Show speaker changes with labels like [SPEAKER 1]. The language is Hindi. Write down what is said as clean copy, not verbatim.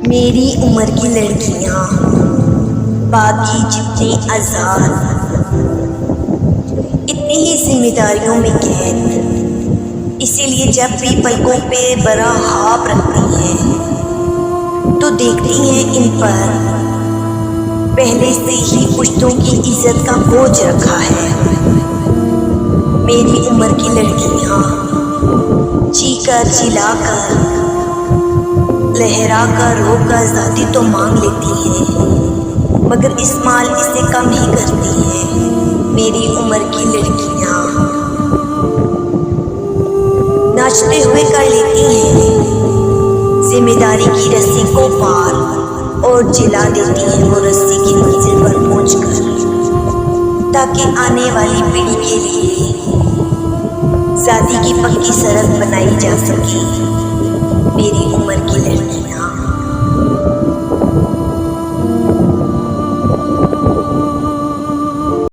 [SPEAKER 1] मेरी उम्र की लड़कियां बाकी जितनी आज़ाद, इतनी ही जिम्मेदारियों में कैद। इसीलिए जब भी पलकों पे बड़ा ख्वाब रखती हैं तो देखती हैं इन पर पहले से ही पुश्तों की इज्जत का बोझ रखा है। मेरी उम्र की लड़कियां चीकर चिल्लाकर लहरा कर रोकर आज़ादी तो मांग लेती हैं, मगर इस्तेमाल इसे कम ही करती हैं। मेरी उम्र की लड़कियां नाचते हुए कर लेती हैं जिम्मेदारी की रस्सी को पार और जिला देती हैं वो रस्सी की मंजिल पर पहुंचकर, ताकि आने वाली पीढ़ी के लिए आज़ादी की पक्की सड़क बनाई जा सके।